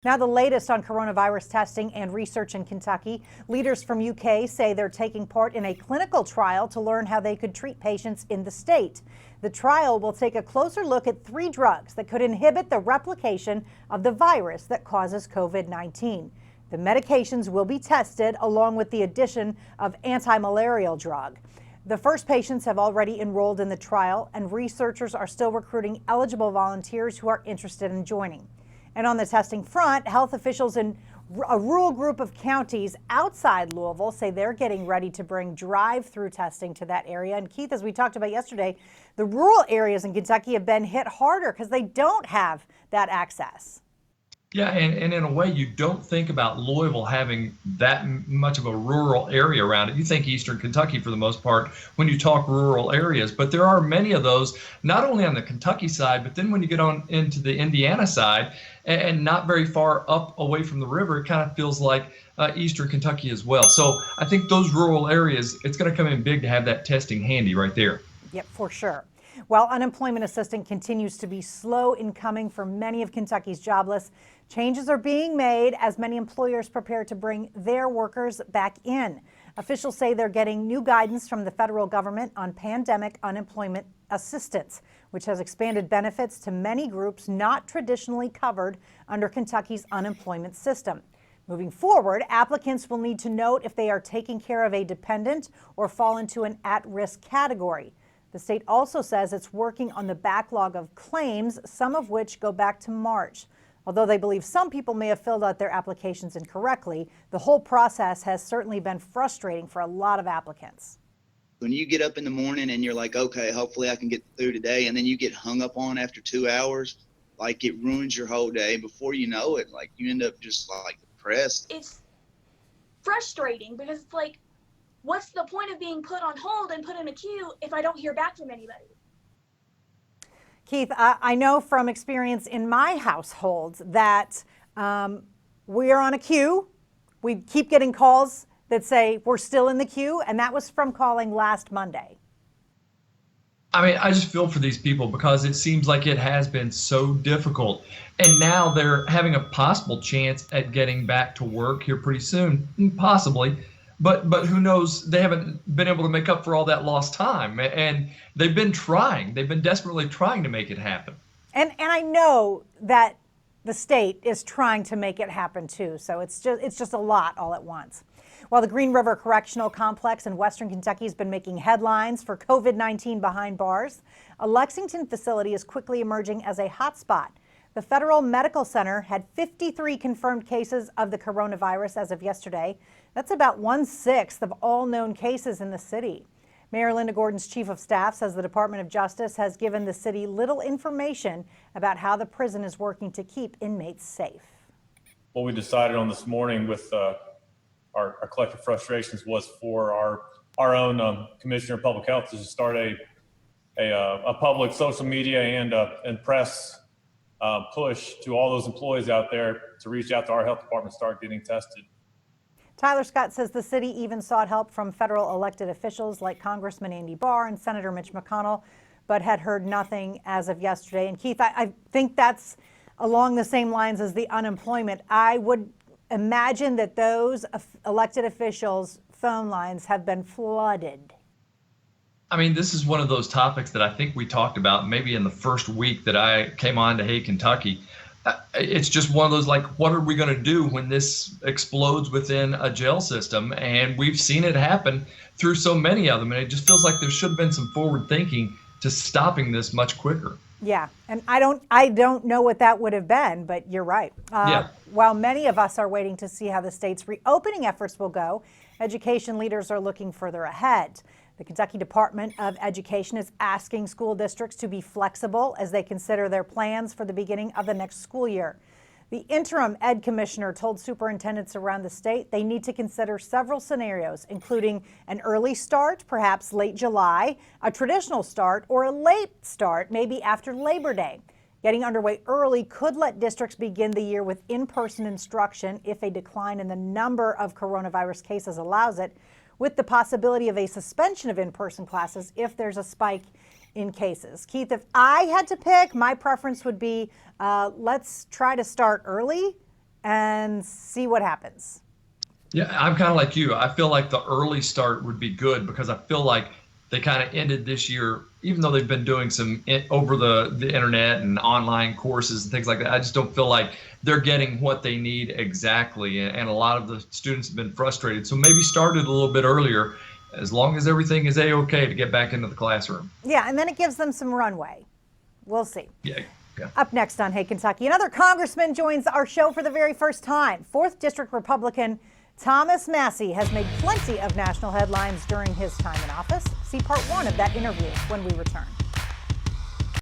Now, the latest on coronavirus testing and research in Kentucky. Leaders from UK say they're taking part in a clinical trial to learn how they could treat patients in the state. The trial will take a closer look at 3 drugs that could inhibit the replication of the virus that causes COVID-19. The medications will be tested along with the addition of anti-malarial drug. The first patients have already enrolled in the trial, and researchers are still recruiting eligible volunteers who are interested in joining. And on the testing front, health officials in a rural group of counties outside Louisville say they're getting ready to bring drive-through testing to that area. And Keith, as we talked about yesterday, the rural areas in Kentucky have been hit harder because they don't have that access. Yeah, and in a way, you don't think about Louisville having that much of a rural area around it. You think Eastern Kentucky for the most part when you talk rural areas, but there are many of those, not only on the Kentucky side, but then when you get on into the Indiana side and not very far up away from the river, it kind of feels like Eastern Kentucky as well. So I think those rural areas, it's going to come in big to have that testing handy right there. Yep, for sure. While unemployment assistance continues to be slow in coming for many of Kentucky's jobless, changes are being made as many employers prepare to bring their workers back in. Officials say they're getting new guidance from the federal government on pandemic unemployment assistance, which has expanded benefits to many groups not traditionally covered under Kentucky's unemployment system. Moving forward, applicants will need to note if they are taking care of a dependent or fall into an at-risk category. The state also says it's working on the backlog of claims, some of which go back to March. Although they believe some people may have filled out their applications incorrectly, the whole process has certainly been frustrating for a lot of applicants. When you get up in the morning and you're like, okay, hopefully I can get through today, and then you get hung up on after 2 hours, like it ruins your whole day. Before you know it, like you end up just like depressed. It's frustrating because it's like, what's the point of being put on hold and put in a queue if I don't hear back from anybody? Keith, I know from experience in my household that we are on a queue. We keep getting calls that say we're still in the queue, and that was from calling last Monday. I mean, I just feel for these people because it seems like it has been so difficult. And now they're having a possible chance at getting back to work here pretty soon, possibly. But who knows? They haven't been able to make up for all that lost time, and they've been trying. They've been desperately trying to make it happen. And I know that the state is trying to make it happen too. So it's just a lot all at once. While the Green River Correctional Complex in Western Kentucky has been making headlines for COVID-19 behind bars, a Lexington facility is quickly emerging as a hotspot. The Federal Medical Center had 53 confirmed cases of the coronavirus as of yesterday. That's about 1/6 of all known cases in the city. Mayor Linda Gordon's chief of staff says the Department of Justice has given the city little information about how the prison is working to keep inmates safe. What we decided on this morning with our collective frustrations was for our own Commissioner of Public Health to start a public social media and press push to all those employees out there to reach out to our health department, start getting tested. Tyler Scott says the city even sought help from federal elected officials like Congressman Andy Barr and Senator Mitch McConnell, but had heard nothing as of yesterday. And Keith, I think that's along the same lines as the unemployment. I would imagine that those elected officials' phone lines have been flooded. I mean, this is one of those topics that I think we talked about maybe in the first week that I came on to Hey Kentucky. It's just one of those, like, what are we going to do when this explodes within a jail system? And we've seen it happen through so many of them. And it just feels like there should have been some forward thinking to stopping this much quicker. Yeah, and I don't know what that would have been, but you're right. While many of us are waiting to see how the state's reopening efforts will go, education leaders are looking further ahead. The Kentucky Department of Education is asking school districts to be flexible as they consider their plans for the beginning of the next school year. The interim ed commissioner told superintendents around the state they need to consider several scenarios, including an early start, perhaps late July, a traditional start, or a late start, maybe after Labor Day. Getting underway early could let districts begin the year with in-person instruction if a decline in the number of coronavirus cases allows it, with the possibility of a suspension of in-person classes if there's a spike in cases. Keith, if I had to pick, my preference would be let's try to start early and see what happens. Yeah, I'm kind of like you. I feel like the early start would be good because I feel like they kind of ended this year, even though they've been doing some over the internet and online courses and things like that. I just don't feel like they're getting what they need exactly. And a lot of the students have been frustrated. So maybe start it a little bit earlier, as long as everything is A-okay to get back into the classroom. Yeah, and then it gives them some runway. We'll see. Yeah. Yeah. Up next on Hey Kentucky, another congressman joins our show for the very first time. 4th District Republican Thomas Massie has made plenty of national headlines during his time in office. See part 1 of that interview when we return.